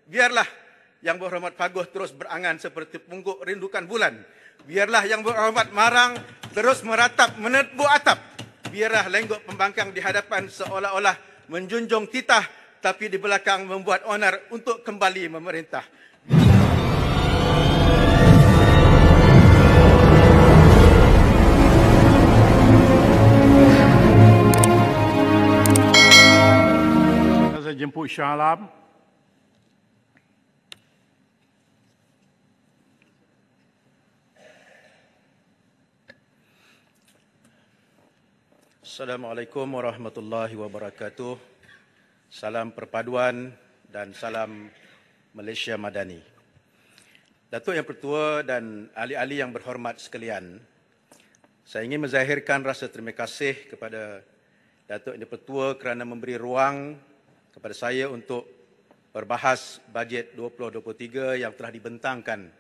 Biarlah Yang Berhormat Paguh terus berangan seperti pungguk rindukan bulan. Biarlah Yang Berhormat Marang terus meratap menebu atap. Biarlah lenggok pembangkang di hadapan seolah-olah menjunjung titah, tapi di belakang membuat onar untuk kembali memerintah. Saya jemput Shah Alam. Assalamualaikum warahmatullahi wabarakatuh. Salam perpaduan dan salam Malaysia Madani. Datuk Yang Pertua dan ahli-ahli yang berhormat sekalian, saya ingin menzahirkan rasa terima kasih kepada Datuk Yang Pertua kerana memberi ruang kepada saya untuk berbahas bajet 2023 yang telah dibentangkan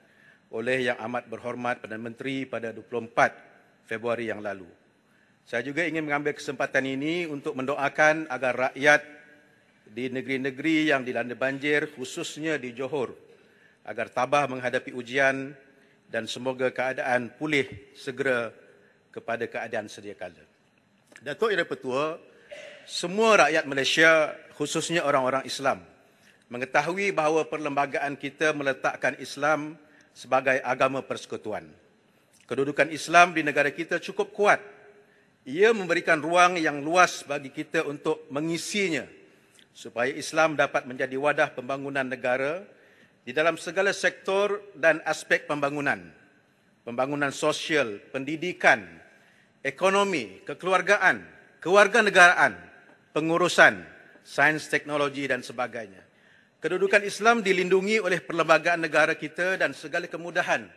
oleh Yang Amat Berhormat Perdana Menteri pada 24 Februari yang lalu. Saya juga ingin mengambil kesempatan ini untuk mendoakan agar rakyat di negeri-negeri yang dilanda banjir, khususnya di Johor, agar tabah menghadapi ujian dan semoga keadaan pulih segera kepada keadaan sedia kala. Datuk Yang Pertua, semua rakyat Malaysia, khususnya orang-orang Islam, mengetahui bahawa perlembagaan kita meletakkan Islam sebagai agama persekutuan. Kedudukan Islam di negara kita cukup kuat. Ia memberikan ruang yang luas bagi kita untuk mengisinya supaya Islam dapat menjadi wadah pembangunan negara di dalam segala sektor dan aspek pembangunan. Pembangunan sosial, pendidikan, ekonomi, kekeluargaan, kewarganegaraan, pengurusan, sains, teknologi dan sebagainya. Kedudukan Islam dilindungi oleh perlembagaan negara kita dan segala kemudahan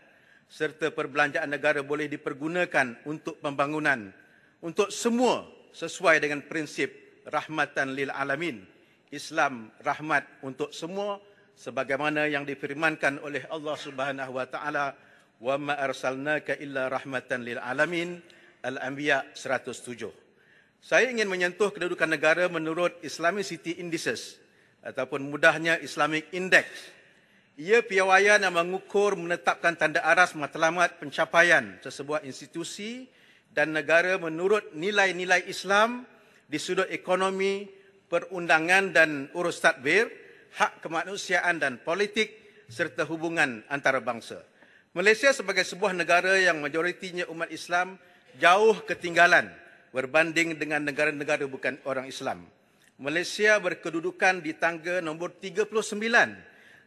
serta perbelanjaan negara boleh dipergunakan untuk pembangunan untuk semua sesuai dengan prinsip rahmatan lil alamin. Islam rahmat untuk semua sebagaimana yang difirmankan oleh Allah Subhanahu wa taala, wa ma arsalnaka illa rahmatan lil alamin, Al-Anbiya 107. Saya ingin menyentuh kedudukan negara menurut Islamicity Indices ataupun mudahnya Islamic Index. Ia piawaian yang mengukur menetapkan tanda aras matlamat pencapaian sesebuah institusi dan negara menurut nilai-nilai Islam di sudut ekonomi, perundangan dan urus tadbir, hak kemanusiaan dan politik serta hubungan antarabangsa. Malaysia sebagai sebuah negara yang majoritinya umat Islam jauh ketinggalan berbanding dengan negara-negara bukan orang Islam. Malaysia berkedudukan di tangga nombor 39,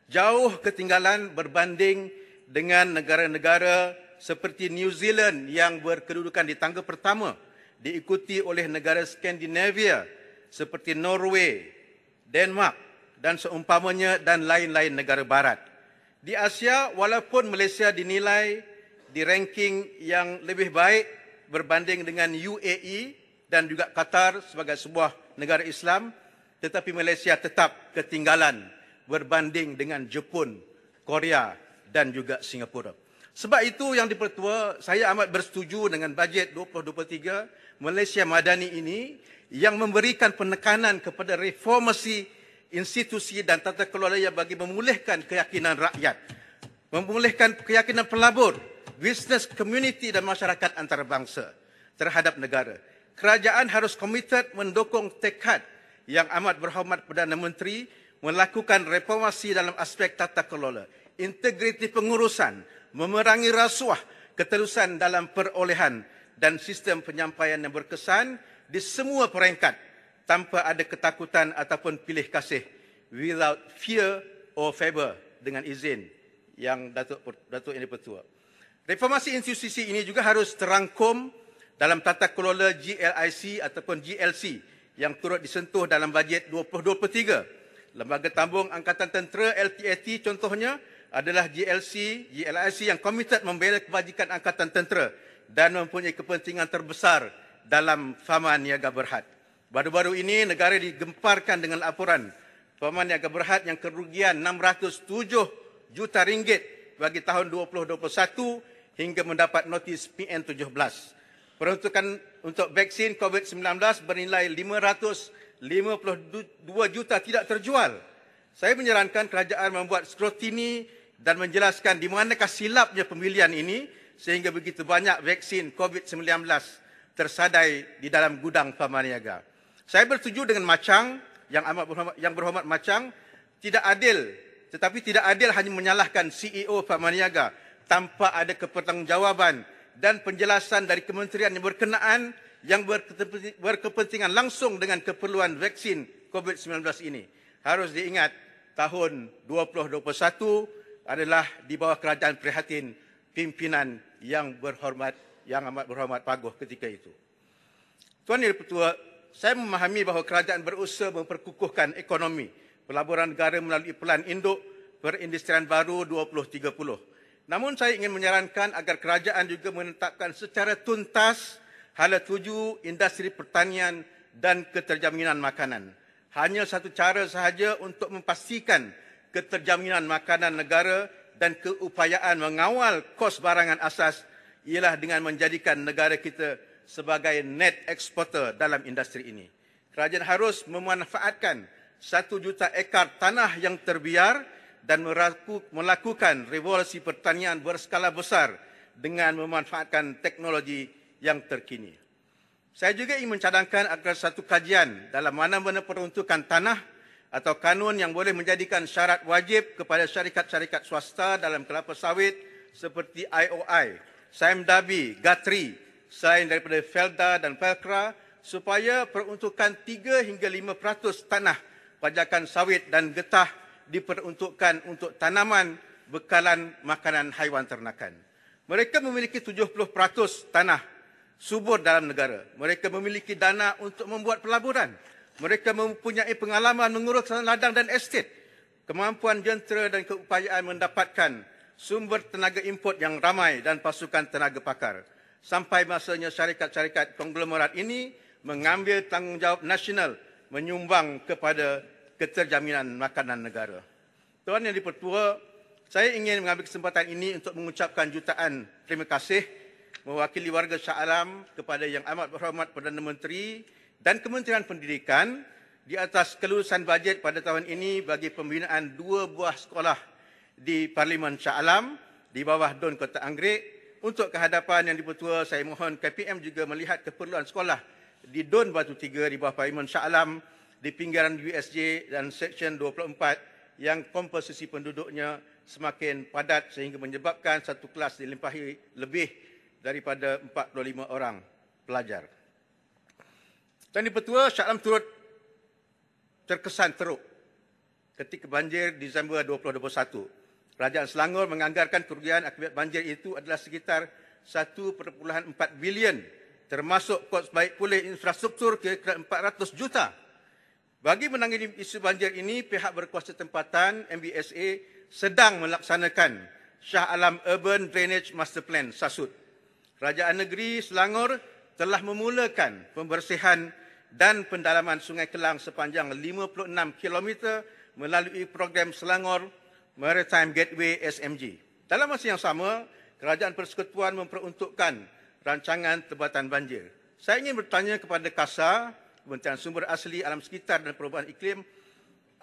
jauh ketinggalan berbanding dengan negara-negara seperti New Zealand yang berkedudukan di tangga pertama, diikuti oleh negara Skandinavia seperti Norway, Denmark dan seumpamanya dan lain-lain negara barat. Di Asia, walaupun Malaysia dinilai di ranking yang lebih baik berbanding dengan UAE dan juga Qatar sebagai sebuah negara Islam, tetapi Malaysia tetap ketinggalan berbanding dengan Jepun, Korea dan juga Singapura. Sebab itu Yang Dipertua, saya amat bersetuju dengan bajet 2023 Malaysia Madani ini yang memberikan penekanan kepada reformasi institusi dan tata kelola yang bagi memulihkan keyakinan rakyat, memulihkan keyakinan pelabur, business community dan masyarakat antarabangsa terhadap negara. Kerajaan harus komited mendukung tekad Yang Amat Berhormat Perdana Menteri melakukan reformasi dalam aspek tata kelola, integriti pengurusan, memerangi rasuah, keterusan dalam perolehan dan sistem penyampaian yang berkesan di semua peringkat tanpa ada ketakutan ataupun pilih kasih, without fear or favor, dengan izin yang Datuk Yang Dipertua. Reformasi institusi ini juga harus terangkum dalam tata kelola GLIC ataupun GLC yang turut disentuh dalam bajet 2023. Lembaga Tambung Angkatan Tentera LTAT contohnya adalah GLIC yang komited membela kebajikan Angkatan Tentera dan mempunyai kepentingan terbesar dalam Fama Niaga Berhad. Baru-baru ini negara digemparkan dengan laporan Fama Niaga Berhad yang kerugian 607 juta ringgit bagi tahun 2021 hingga mendapat notis PN17. Peruntukan untuk vaksin COVID-19 bernilai 552 juta tidak terjual. Saya menyarankan kerajaan membuat skrutini dan menjelaskan di manakah silapnya pemilihan ini sehingga begitu banyak vaksin COVID-19 tersadai di dalam gudang Pamaniaga. Saya bersetuju dengan Macang yang berhormat Macang, tidak adil, tetapi tidak adil hanya menyalahkan CEO Pamaniaga tanpa ada kepertanggungjawaban dan penjelasan dari kementerian yang berkenaan yang berkepentingan langsung dengan keperluan vaksin COVID-19 ini. Harus diingat, tahun 2021 adalah di bawah kerajaan prihatin pimpinan yang amat berhormat Paguh ketika itu. Tuan Yang Dipertua, saya memahami bahawa kerajaan berusaha memperkukuhkan ekonomi pelaburan negara melalui Pelan Induk Perindustrian Baru 2030. Namun saya ingin menyarankan agar kerajaan juga menetapkan secara tuntas hala tuju industri pertanian dan keterjaminan makanan. Hanya satu cara sahaja untuk memastikan keterjaminan makanan negara dan keupayaan mengawal kos barangan asas ialah dengan menjadikan negara kita sebagai net exporter dalam industri ini. Kerajaan harus memanfaatkan 1 juta ekar tanah yang terbiar dan melakukan revolusi pertanian berskala besar dengan memanfaatkan teknologi yang terkini. Saya juga ingin mencadangkan agar satu kajian dalam mana-mana peruntukan tanah atau kanun yang boleh menjadikan syarat wajib kepada syarikat-syarikat swasta dalam kelapa sawit seperti IOI, Sime Darby, Guthrie, selain daripada Felda dan Pelkra, supaya peruntukan 3 hingga 5% tanah pajakan sawit dan getah diperuntukkan untuk tanaman bekalan makanan haiwan ternakan. Mereka memiliki 70% tanah subur dalam negara. Mereka memiliki dana untuk membuat pelaburan. Mereka mempunyai pengalaman mengurus ladang dan estet. Kemampuan jentera dan keupayaan mendapatkan sumber tenaga import yang ramai dan pasukan tenaga pakar. Sampai masanya syarikat-syarikat konglomerat ini mengambil tanggungjawab nasional menyumbang kepada keterjaminan makanan negara. Tuan Yang Dipertua, saya ingin mengambil kesempatan ini untuk mengucapkan jutaan terima kasih mewakili warga Shah Alam kepada Yang Amat Berhormat Perdana Menteri dan Kementerian Pendidikan di atas kelulusan bajet pada tahun ini bagi pembinaan 2 buah sekolah di Parlimen Shah Alam di bawah DUN Kota Anggrek. Untuk kehadapan Yang Dipertua, saya mohon KPM juga melihat keperluan sekolah di DUN Batu Tiga di bawah Parlimen Shah Alam di pinggiran USJ dan Seksyen 24 yang komposisi penduduknya semakin padat sehingga menyebabkan satu kelas dilimpahi lebih daripada 45 orang pelajar. Tuan Dipertua, Shah Alam turut terkesan teruk ketika banjir Disember 2021. Kerajaan Selangor menganggarkan kerugian akibat banjir itu adalah sekitar 1.4 bilion termasuk kos baik pulih infrastruktur kira-kira 400 juta. Bagi menangani isu banjir ini, pihak berkuasa tempatan MBSA sedang melaksanakan Shah Alam Urban Drainage Master Plan SASUD. Kerajaan Negeri Selangor telah memulakan pembersihan dan pendalaman Sungai Kelang sepanjang 56 km melalui program Selangor Maritime Gateway SMG. Dalam masa yang sama, Kerajaan Persekutuan memperuntukkan rancangan Tempatan Banjir. Saya ingin bertanya kepada KASA, Kementerian Sumber Asli Alam Sekitar dan Perubahan Iklim,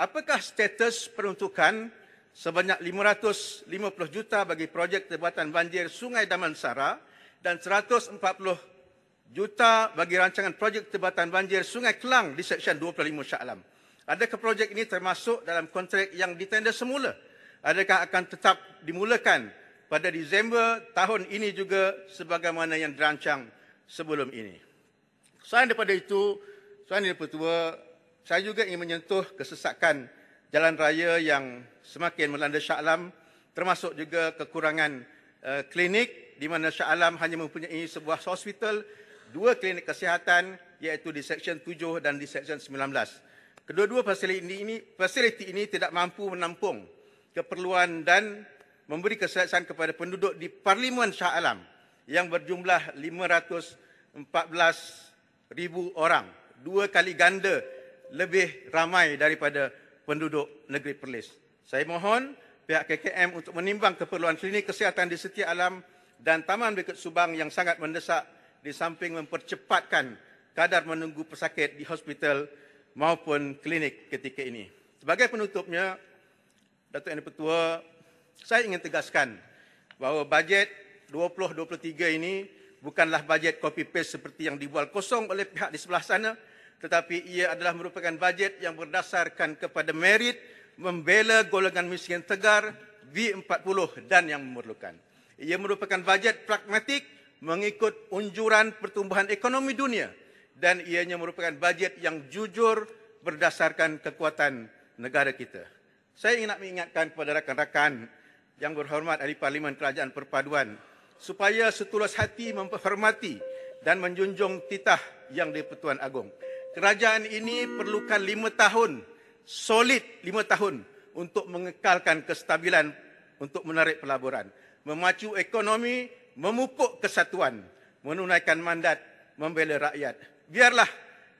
apakah status peruntukan sebanyak 550 juta bagi projek Tempatan Banjir Sungai Damansara dan 140 juta bagi rancangan projek Tempatan Banjir Sungai Kelang di Seksyen 25 Shah Alam? Adakah projek ini termasuk dalam kontrak yang ditender semula? Adakah akan tetap dimulakan pada Disember tahun ini juga sebagaimana yang dirancang sebelum ini? Selain daripada itu, Tuan Yang Dipertua, saya juga ingin menyentuh kesesakan jalan raya yang semakin melanda Shah Alam, termasuk juga kekurangan klinik di mana Shah Alam hanya mempunyai sebuah hospital, 2 klinik kesihatan iaitu di Seksyen 7 dan di Seksyen 19. Kedua-dua fasiliti ini tidak mampu menampung keperluan dan memberi keselesaan kepada penduduk di Parlimen Shah Alam yang berjumlah 514,000 orang. 2 kali ganda lebih ramai daripada penduduk negeri Perlis. Saya mohon pihak KKM untuk menimbang keperluan klinik kesihatan di Setia Alam dan Taman Bukit Subang yang sangat mendesak di samping mempercepatkan kadar menunggu pesakit di hospital maupun klinik ketika ini. Sebagai penutupnya, Datuk Yang Dipertua, saya ingin tegaskan bahawa bajet 2023 ini bukanlah bajet copy-paste seperti yang dibual kosong oleh pihak di sebelah sana, tetapi ia adalah merupakan bajet yang berdasarkan kepada merit, membela golongan miskin tegar, V40 dan yang memerlukan. Ia merupakan bajet pragmatik mengikut unjuran pertumbuhan ekonomi dunia dan ianya merupakan bajet yang jujur berdasarkan kekuatan negara kita. Saya ingin nak mengingatkan kepada rakan-rakan yang berhormat ahli Parlimen Kerajaan Perpaduan supaya setulus hati memperhormati dan menjunjung titah Yang di-Pertuan Agong. Kerajaan ini perlukan 5 tahun, solid 5 tahun untuk mengekalkan kestabilan untuk menarik pelaburan, memacu ekonomi, memupuk kesatuan, menunaikan mandat, membela rakyat. Biarlah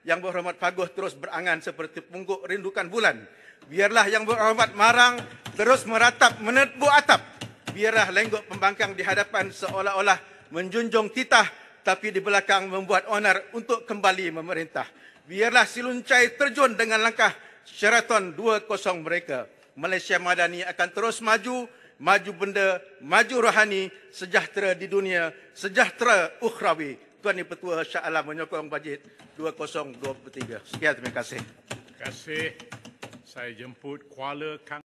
Yang Berhormat Paguh terus berangan seperti pungguk rindukan bulan. Biarlah Yang Berhormat Marang terus meratap menepuk atap. Biarlah lenggok pembangkang di hadapan seolah-olah menjunjung titah, tapi di belakang membuat onar untuk kembali memerintah. Biarlah Siluncai terjun dengan langkah Sheraton 2.0 mereka. Malaysia Madani akan terus maju, maju benda, maju rohani, sejahtera di dunia, sejahtera ukhrawi. Tuan Yang-Pertua Shah Alam menyokong bajet 2023. Sekian, terima kasih. Terima kasih. Saya jemput Kuala Kang.